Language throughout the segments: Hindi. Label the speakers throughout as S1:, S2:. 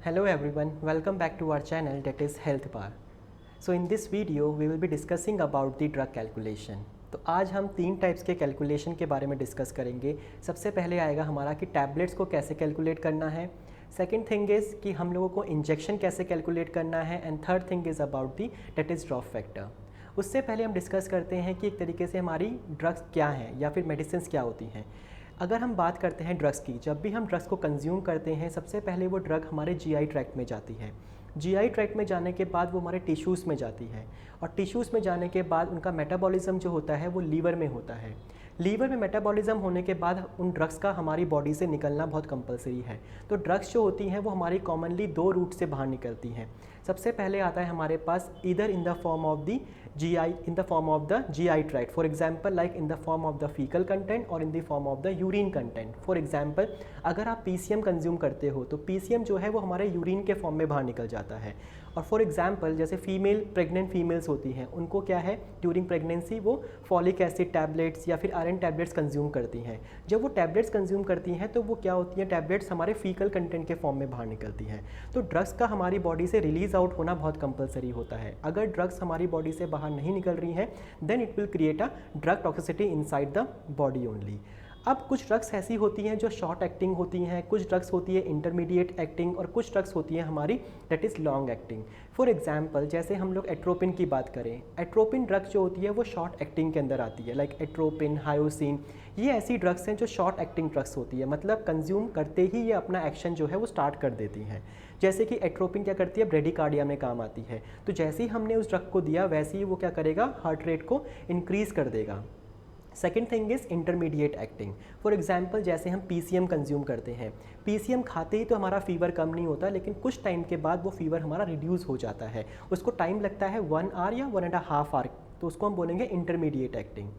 S1: Hello everyone, welcome back to our channel that is Health Bar. So in this video we will be discussing about the drug calculation. तो आज हम तीन टाइप्स के कैलकुलेशन के बारे में डिस्कस करेंगे। सबसे पहले आएगा हमारा कि टैबलेट्स को कैसे कैलकुलेट करना है। सेकेंड थिंग इज़ कि हम लोगों को इंजेक्शन कैसे कैलकुलेट करना है and third thing is about the that is drop factor. उससे पहले हम डिस्कस करते हैं कि एक तरीके से हमारी ड्रग्स क्या हैं या फिर मेडिसिन क्या होती हैं। अगर हम बात करते हैं ड्रग्स की, जब भी हम ड्रग्स को कंज्यूम करते हैं सबसे पहले वो ड्रग हमारे जीआई ट्रैक्ट में जाती है। जीआई ट्रैक्ट में जाने के बाद वो हमारे टिश्यूज़ में जाती है और टिश्यूज़ में जाने के बाद उनका मेटाबॉलिज्म जो होता है वो लीवर में होता है। लीवर में मेटाबॉलिज्म होने के बाद उन ड्रग्स का हमारी बॉडी से निकलना बहुत कंपलसरी है। तो ड्रग्स जो होती हैं वो हमारी कॉमनली दो रूट से बाहर निकलती हैं। सबसे पहले आता है हमारे पास इधर in the form of the GI, in the form of the GI tract, for example like in the form of the fecal content or in the form of the urine content. For example अगर आप PCM कंज्यूम करते हो तो PCM जो है वो हमारे यूरिन के फॉर्म में बाहर निकल जाता है। और फॉर एग्जांपल जैसे प्रेग्नेंट फीमेल्स होती हैं उनको क्या है ड्यूरिंग प्रेगनेंसी वो फॉलिक एसिड टैबलेट्स या फिर आयरन टैबलेट्स कंज्यूम करती हैं। जब वो टैबलेट्स कंज्यूम करती हैं तो वो क्या होती हैं, टैबलेट्स हमारे फीकल कंटेंट के फॉर्म में बाहर निकलती हैं। तो ड्रग्स का हमारी बॉडी से रिलीज आउट होना बहुत कंपलसरी होता है। अगर ड्रग्स हमारी बॉडी से बाहर नहीं निकल रही हैं then it will create a drug toxicity inside the body only. अब कुछ ड्रग्स ऐसी होती हैं जो शॉर्ट एक्टिंग होती हैं, कुछ ड्रग्स होती है इंटरमीडिएट एक्टिंग और कुछ ड्रग्स होती हैं हमारी that is long acting. For example जैसे हम लोग एट्रोपिन की बात करें, एट्रोपिन ड्रग्स जो होती है वो शॉर्ट एक्टिंग के अंदर आती है लाइक एट्रोपिन, हायोसिन। ये ऐसी ड्रग्स हैं जो शॉर्ट एक्टिंग ड्रग्स होती है, मतलब कंज्यूम करते ही ये अपना एक्शन जो है वो स्टार्ट कर देती हैं। जैसे कि एट्रोपिन क्या करती है, ब्रेडिकार्डिया में काम आती है। तो जैसे ही हमने उस ड्रग को दिया वैसे ही वो क्या करेगा, हार्ट रेट को इंक्रीज़ कर देगा। Second thing is intermediate acting. For example जैसे हम PCM कंज्यूम करते हैं, PCM खाते ही तो हमारा फीवर कम नहीं होता, लेकिन कुछ टाइम के बाद वो फीवर हमारा रिड्यूस हो जाता है। उसको टाइम लगता है 1 आवर या 1.5 आवर, तो उसको हम बोलेंगे इंटरमीडिएट एक्टिंग।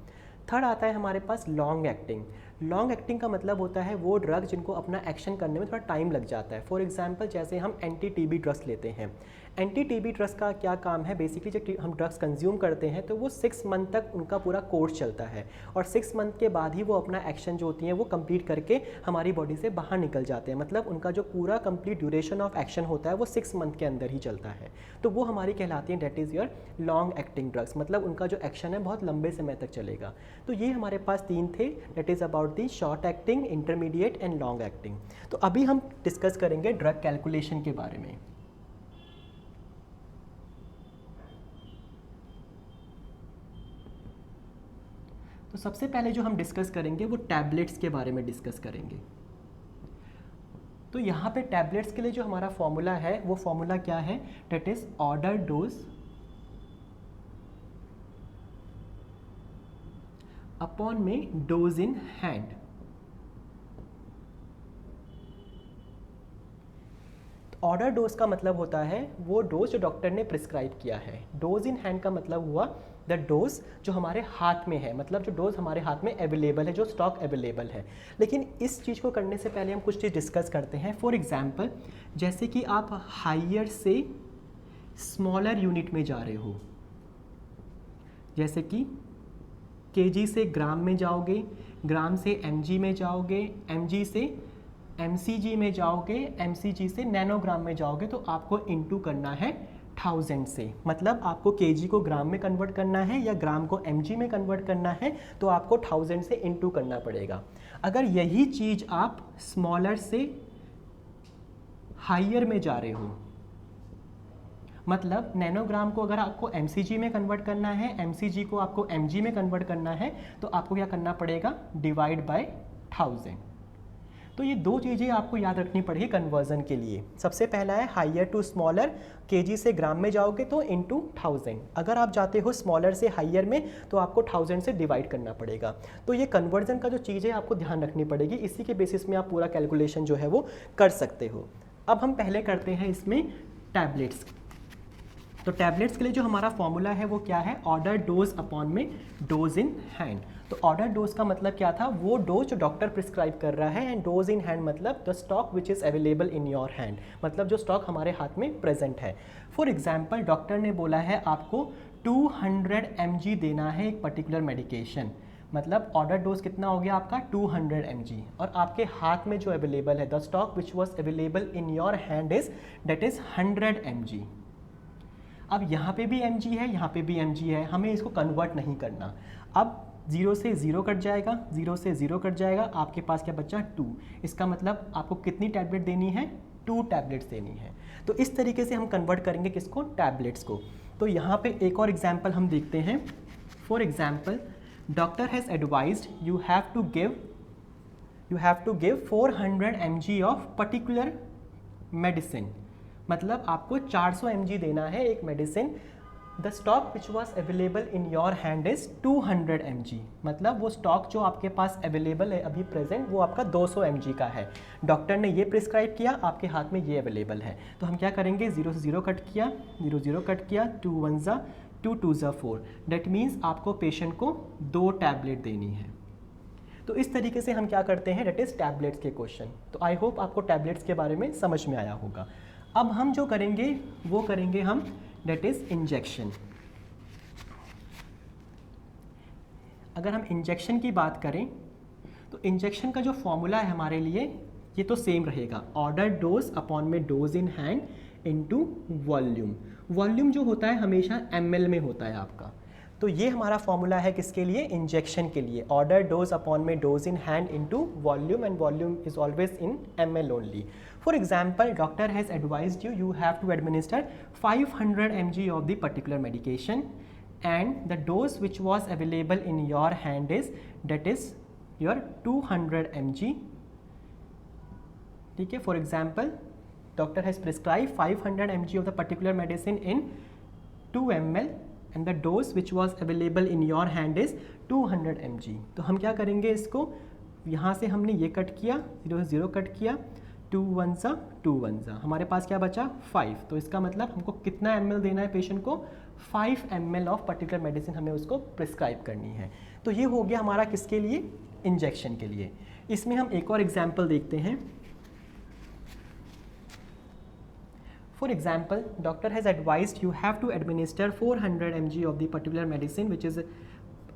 S1: थर्ड आता है हमारे पास लॉन्ग एक्टिंग। लॉन्ग एक्टिंग का मतलब होता है वो ड्रग जिनको अपना एक्शन करने में थोड़ा टाइम लग जाता है। फॉर एग्जांपल जैसे हम एंटी TB ड्रग्स लेते हैं। एंटी TB ड्रग्स का क्या काम है, बेसिकली जब हम ड्रग्स कंज्यूम करते हैं तो वो 6 मंथ तक उनका पूरा कोर्स चलता है और 6 मंथ के बाद ही वो अपना एक्शन जो होती हैं वो कंप्लीट करके हमारी बॉडी से बाहर निकल जाते हैं। मतलब उनका जो पूरा कंप्लीट ड्यूरेशन ऑफ एक्शन होता है वो 6 मंथ के अंदर ही चलता है। तो वो हमारी कहलाती हैं that is your long acting drugs, मतलब उनका जो एक्शन है बहुत लंबे समय तक चलेगा। तो ये हमारे पास तीन थे, that is about the short acting, intermediate and long acting. तो अभी हम डिस्कस करेंगे ड्रग कैलकुलेशन के बारे में। तो सबसे पहले जो हम डिस्कस करेंगे वो टैबलेट्स के बारे में डिस्कस करेंगे। तो यहाँ पे टैबलेट्स के लिए जो हमारा फॉर्मूला है वो फॉर्मूला क्या है, that is order dose upon में dose in hand. Order dose का मतलब होता है वो डोज जो डॉक्टर ने प्रिस्क्राइब किया है। डोज इन हैंड का मतलब हुआ द डोज जो हमारे हाथ में है, मतलब जो डोज हमारे हाथ में अवेलेबल है, जो स्टॉक अवेलेबल है। लेकिन इस चीज़ को करने से पहले हम कुछ चीज़ डिस्कस करते हैं। फॉर एग्जांपल जैसे कि आप हायर से स्मॉलर यूनिट में जा रहे हो, जैसे कि केजी से ग्राम में जाओगे, ग्राम से mg में जाओगे, mg से mcg में जाओगे, mcg से नैनोग्राम में जाओगे, तो आपको इनटू करना है 1000 से। मतलब आपको केजी को ग्राम में कन्वर्ट करना है या ग्राम को mg में कन्वर्ट करना है तो आपको 1000 से इनटू करना पड़ेगा। अगर यही चीज़ आप स्मॉलर से हायर में जा रहे हो, मतलब नैनोग्राम को अगर आपको mcg में कन्वर्ट करना है, mcg को आपको mg में कन्वर्ट करना है, तो आपको क्या करना पड़ेगा, डिवाइड बाय 1000। तो ये दो चीज़ें आपको याद रखनी पड़ेगी कन्वर्जन के लिए। सबसे पहला है हायर टू स्मॉलर, केजी से ग्राम में जाओगे तो इनटू 1000। अगर आप जाते हो स्मॉलर से हायर में तो आपको 1000 से डिवाइड करना पड़ेगा। तो ये कन्वर्जन का जो चीज़ है आपको ध्यान रखनी पड़ेगी, इसी के बेसिस में आप पूरा कैलकुलेशन जो है वो कर सकते हो। अब हम पहले करते हैं इसमें टैबलेट्स। तो टैबलेट्स के लिए जो हमारा फॉर्मूला है वो क्या है, ऑर्डर डोज अपॉन में डोज इन हैंड। तो ऑर्डर डोज का मतलब क्या था, वो डोज जो डॉक्टर प्रिस्क्राइब कर रहा है, एंड डोज इन हैंड मतलब the stock which is available in your hand, मतलब जो स्टॉक हमारे हाथ में प्रेजेंट है। फॉर एग्जाम्पल डॉक्टर ने बोला है आपको 200 mg देना है एक पर्टिकुलर मेडिकेशन, मतलब ऑर्डर डोज कितना हो गया आपका 200 mg, और आपके हाथ में जो अवेलेबल है the stock which was available in your hand is that is 100 mg। अब यहाँ पे भी mg है, यहाँ पे भी mg है, हमें इसको कन्वर्ट नहीं करना। अब 0 से 0 कट जाएगा, 0 से 0 कट जाएगा, आपके पास क्या बचा 2। इसका मतलब आपको कितनी टैबलेट देनी है, 2 टैबलेट्स देनी है। तो इस तरीके से हम कन्वर्ट करेंगे किसको, टैबलेट्स को। तो यहाँ पे एक और एग्जाम्पल हम देखते हैं। For example doctor has advised you have to give 400 mg of particular medicine. मतलब आपको 400 mg देना है एक मेडिसिन। The stock which was available in your hand is 200 mg। मतलब वो स्टॉक जो आपके पास अवेलेबल है अभी प्रेजेंट वो आपका 200 mg का है। डॉक्टर ने ये प्रिस्क्राइब किया, आपके हाथ में ये अवेलेबल है। तो हम क्या करेंगे, 0 से 0 कट किया, 0 0 कट किया, 2 1 ज़ा 2 2 ज़ा 4। डेट मीन्स आपको पेशेंट को 2 टैबलेट देनी है। तो इस तरीके से हम क्या करते हैं, डेट इज़ टैबलेट्स के क्वेश्चन। तो आई होप आपको टैबलेट्स के बारे में समझ में आया होगा। अब हम जो करेंगे वो करेंगे हम डेट इज़ इंजेक्शन। अगर हम इंजेक्शन की बात करें तो इंजेक्शन का जो फॉर्मूला है हमारे लिए ये तो सेम रहेगा, ऑर्डर डोज अपॉन में dose in hand into volume. Volume जो होता है हमेशा ml में होता है आपका। तो ये हमारा फॉर्मूला है किसके लिए, इंजेक्शन के लिए, ऑर्डर डोज अपॉन में dose in hand into volume, and volume is always in ml only. For example, doctor has advised you have to administer 500 mg of the particular medication, and the dose which was available in your hand is that is your 200 mg. ठीक है, for example, doctor has prescribed 500 mg of the particular medicine in 2 ml and the dose which was available in your hand is 200 mg. तो हम क्या करेंगे, इसको यहाँ से हमने ये कट किया, 0 से 0 कट किया, 2 1 ज़ा 2 1 ज़ा, हमारे पास क्या बचा 5। तो इसका मतलब हमको कितना ml देना है पेशेंट को, 5 ml ऑफ पर्टिकुलर मेडिसिन हमें उसको प्रिस्क्राइब करनी है। तो ये हो गया हमारा किसके लिए, इंजेक्शन के लिए। इसमें हम एक और एग्जाम्पल देखते हैं। For example doctor has advised you have to administer 400 mg of the particular medicine which is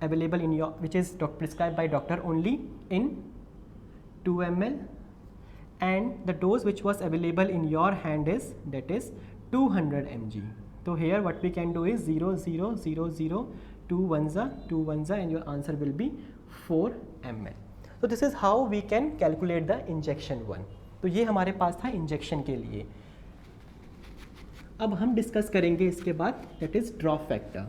S1: available in your which is prescribe by doctor only in 2 ml, and the dose which was available in your hand is that is 200 mg. So here what we can do is 0 0 0 0 2 1 ज़ा 2 1 ज़ा and your answer will be 4 ml. So this is how we can calculate the injection one. तो ये हमारे पास था इंजेक्शन के लिए। अब हम डिस्कस करेंगे इसके बाद that is drop factor.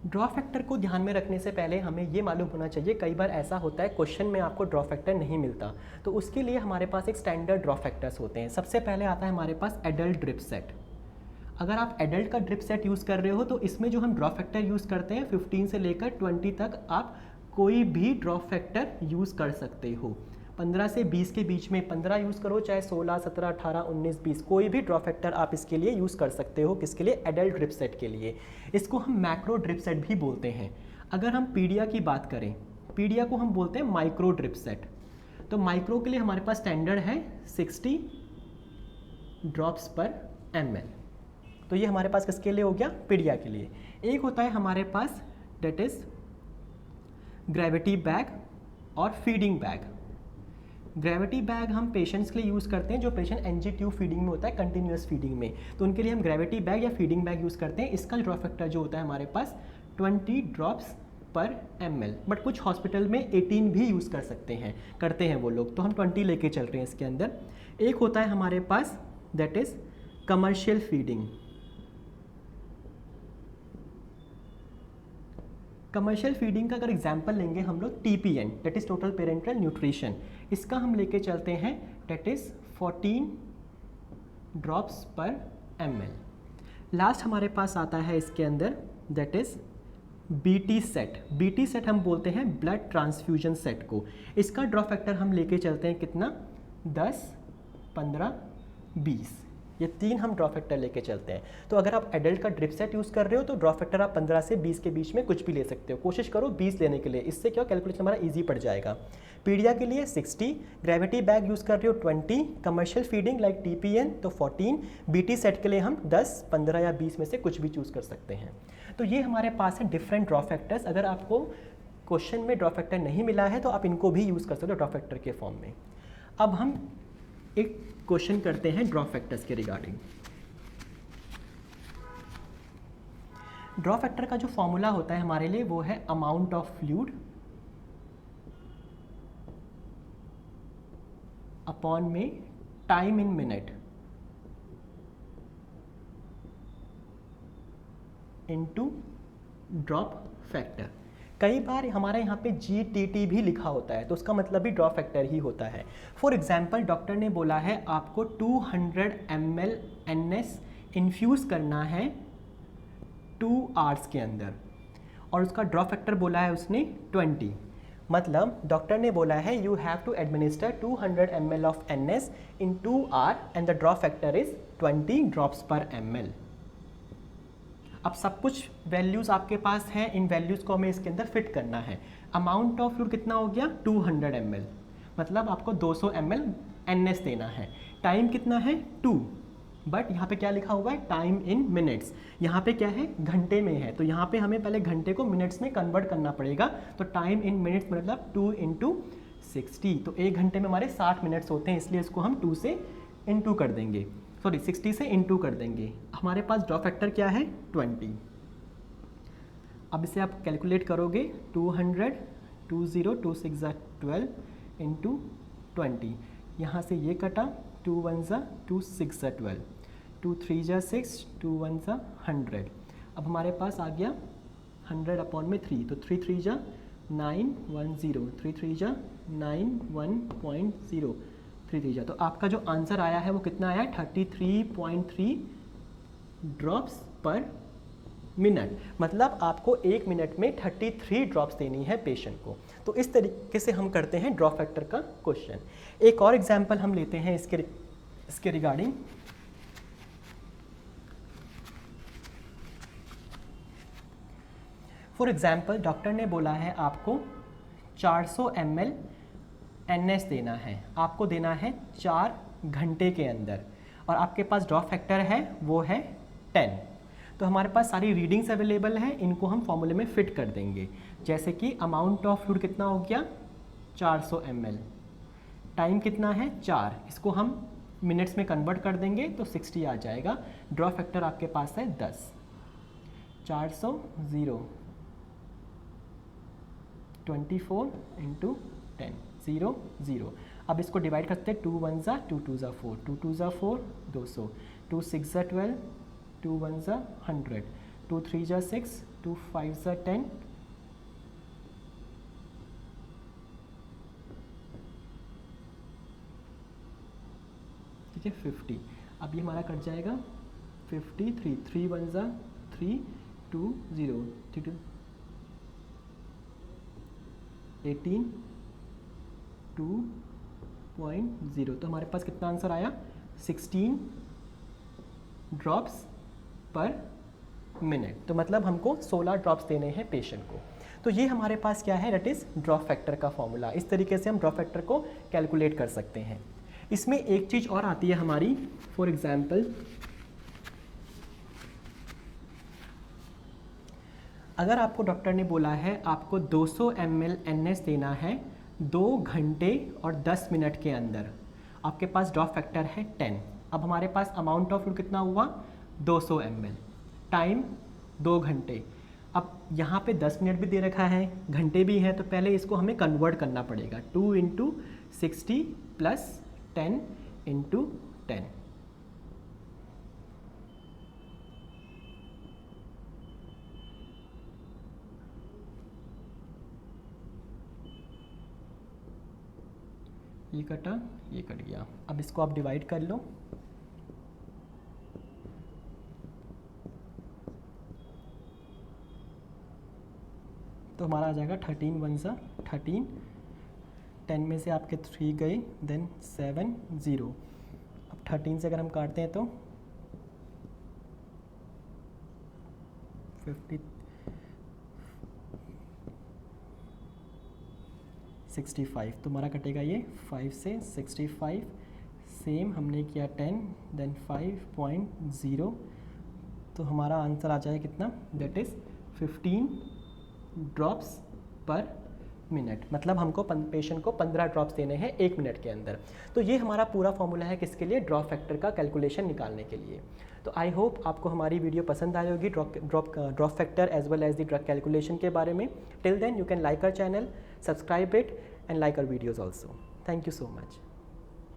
S1: Drop factor को ध्यान में रखने से पहले हमें ये मालूम होना चाहिए, कई बार ऐसा होता है क्वेश्चन में आपको ड्रॉप फैक्टर नहीं मिलता, तो उसके लिए हमारे पास एक स्टैंडर्ड ड्रॉप फैक्टर्स होते हैं। सबसे पहले आता है हमारे पास एडल्ट ड्रिप सेट। अगर आप एडल्ट का ड्रिप सेट यूज़ कर रहे हो तो इसमें जो हम ड्रॉप फैक्टर यूज़ करते हैं 15 से लेकर 20 तक आप कोई भी ड्रॉप फैक्टर यूज़ कर सकते हो। 15 से 20 के बीच में 15 यूज़ करो, चाहे 16 17 18 19 20 कोई भी ड्रॉप फैक्टर आप इसके लिए यूज़ कर सकते हो। किसके लिए, एडल्ट ड्रिप सेट के लिए। इसको हम मैक्रो ड्रिप सेट भी बोलते हैं। अगर हम पीडिया की बात करें, पीडिया को हम बोलते हैं माइक्रो ड्रिप सेट। तो माइक्रो के लिए हमारे पास स्टैंडर्ड है 60 ड्रॉप्स पर ml। तो ये हमारे पास किसके लिए हो गया, पीडिया के लिए। एक होता है हमारे पास डेट इज़ ग्रेविटी बैग और फीडिंग बैग। ग्रेविटी बैग हम पेशेंट्स के लिए यूज़ करते हैं जो पेशेंट एनजी ट्यूब फीडिंग में होता है, कंटिन्यूस फीडिंग में, तो उनके लिए हम ग्रेविटी बैग या फीडिंग बैग यूज़ करते हैं। इसका ड्रॉप फैक्टर जो होता है हमारे पास 20 ड्रॉप्स पर ml, बट कुछ हॉस्पिटल में 18 भी यूज़ कर सकते हैं, करते हैं वो लोग, तो हम 20 लेके चल रहे हैं इसके अंदर। एक होता है हमारे पास that is commercial feeding. Commercial feeding का अगर एग्जांपल लेंगे हम लोग TPN that is total parenteral nutrition, इसका हम लेके चलते हैं दैट इज़ 14 ड्रॉप्स पर ml। लास्ट हमारे पास आता है इसके अंदर that is BT set. BT set हम बोलते हैं ब्लड ट्रांसफ्यूजन सेट को। इसका ड्रॉप फैक्टर हम लेके चलते हैं कितना, 10 15 20, ये 3 हम ड्रॉ फैक्टर लेके चलते हैं। तो अगर आप एडल्ट का ड्रिप सेट यूज़ कर रहे हो तो ड्रॉ फैक्टर आप 15 से 20 के बीच में कुछ भी ले सकते हो। कोशिश करो 20 लेने के लिए, इससे क्या कैलकुलेशन हमारा ईजी पड़ जाएगा। पीडिया के लिए 60, ग्रेविटी बैग यूज़ कर रहे हो 20, कमर्शियल फीडिंग लाइक टीपीएन तो 14, बीटी सेट के लिए हम 10, 15 या 20 में से कुछ भी चूज़ कर सकते हैं। तो ये हमारे पास है डिफरेंट ड्रॉ फैक्टर्स। अगर आपको क्वेश्चन में ड्रॉ फैक्टर नहीं मिला है तो आप इनको भी यूज़ कर सकते हो ड्रॉ फैक्टर के फॉर्म में। अब हम एक क्वेश्चन करते हैं ड्रॉ फैक्टर्स के रिगार्डिंग। ड्रॉ फैक्टर का जो फॉर्मूला होता है हमारे लिए वो है अमाउंट ऑफ फ्लूइड अपॉन में time in minute into drop factor. कई बार हमारे यहाँ पे GTT भी लिखा होता है तो उसका मतलब भी ड्रॉ फैक्टर ही होता है। फॉर एग्जाम्पल डॉक्टर ने बोला है आपको 200 ml NS इन्फ्यूज़ करना है 2 आवर्स के अंदर और उसका ड्रॉ फैक्टर बोला है उसने 20। मतलब डॉक्टर ने बोला है you have to administer 200 ml of NS in 2 hour and the drop factor is 20 drops पर ml। अब सब कुछ वैल्यूज़ आपके पास हैं, इन वैल्यूज़ को हमें इसके अंदर फिट करना है। अमाउंट ऑफ फ्लूइड कितना हो गया 200 ml, मतलब आपको 200 ml NS देना है। टाइम कितना है 2, बट यहाँ पे क्या लिखा हुआ है टाइम इन मिनट्स, यहाँ पे क्या है घंटे में है तो यहाँ पे हमें पहले घंटे को मिनट्स में कन्वर्ट करना पड़ेगा। तो टाइम इन मिनट्स मतलब 2 × 60, तो 1 घंटे में हमारे 60 मिनट्स होते हैं, इसलिए इसको हम 2 से इंटू कर देंगे, सॉरी 60 से इंटू कर देंगे। हमारे पास ड्रॉ फैक्टर क्या है 20। अब इसे आप कैलकुलेट करोगे 200, 20, 2 6 12 इंटू 20, यहाँ से ये कटा 2 1 2 6 12, 2 3 6, 2 1 100। अब हमारे पास आ गया 100 अपॉन में 3, तो 3 3 910, 3 3 91.0, 3 3 तो आपका जो आंसर आया है वो कितना आया 33.3 ड्रॉप्स पर मिनट। मतलब आपको 1 मिनट में 33 ड्रॉप्स देनी है पेशेंट को। तो इस तरीके से हम करते हैं ड्रॉ फैक्टर का क्वेश्चन। एक और एग्जांपल हम लेते हैं इसके रिगार्डिंग। फॉर एग्जांपल डॉक्टर ने बोला है आपको 400 ml NS देना है, आपको देना है 4 घंटे के अंदर और आपके पास ड्रॉ फैक्टर है वो है 10। तो हमारे पास सारी रीडिंग्स अवेलेबल हैं, इनको हम फॉर्मूले में फिट कर देंगे। जैसे कि अमाउंट ऑफ फ्लूइड कितना हो गया 400 ml, टाइम कितना है 4, इसको हम मिनट्स में कन्वर्ट कर देंगे तो 60 आ जाएगा। ड्रॉ फैक्टर आपके पास है 10, 400 0 24 इंटू 10 0 0। अब इसको डिवाइड करते हैं 2 1 2 2 4, 2 2 4 200, 2 6 12, 2 1 100, 2 3 6, 2 5 10, ठीक है 50। अब ये हमारा कट जाएगा 53, 3 1 3 2 0, 3 2 18 2.0। तो हमारे पास कितना आंसर आया 16 ड्रॉप्स पर मिनट। तो मतलब हमको 16 ड्रॉप्स देने हैं पेशेंट को। तो ये हमारे पास क्या है दैट इज़ ड्रॉ फैक्टर का फॉर्मूला। इस तरीके से हम ड्रॉ फैक्टर को कैलकुलेट कर सकते हैं। इसमें एक चीज़ और आती है हमारी, फॉर एग्जाम्पल अगर आपको डॉक्टर ने बोला है आपको 200 ml NS देना है 2 घंटे और 10 मिनट के अंदर, आपके पास ड्रॉ फैक्टर है 10। अब हमारे पास अमाउंट ऑफ फ्लूइड कितना हुआ 200 ml, टाइम 2 घंटे। अब यहाँ पे 10 मिनट भी दे रखा है, घंटे भी है, तो पहले इसको हमें कन्वर्ट करना पड़ेगा 2 × 60 + 10 × 10। ये कटा, ये कट गया। अब इसको आप डिवाइड कर लो, तो हमारा आ जाएगा 13 1 13, 10 में से आपके 3 गए, देन 7 0। अब 13 से अगर हम काटते हैं तो 65 तो हमारा कटेगा ये 5 से 65, सेम हमने किया 10 देन 5.0, तो हमारा आंसर आ जाए कितना, दैट इज़ 15 ड्रॉप्स पर मिनट, मतलब हमको पेशेंट को 15 ड्रॉप्स देने हैं 1 मिनट के अंदर। तो ये हमारा पूरा फॉर्मूला है किसके लिए, ड्रॉप फैक्टर का कैलकुलेशन निकालने के लिए। तो आई होप आपको हमारी वीडियो पसंद आई होगी drop factor as well as the drug calculation के बारे में। Till then you can like our channel, subscribe it and like our videos also. Thank you so much.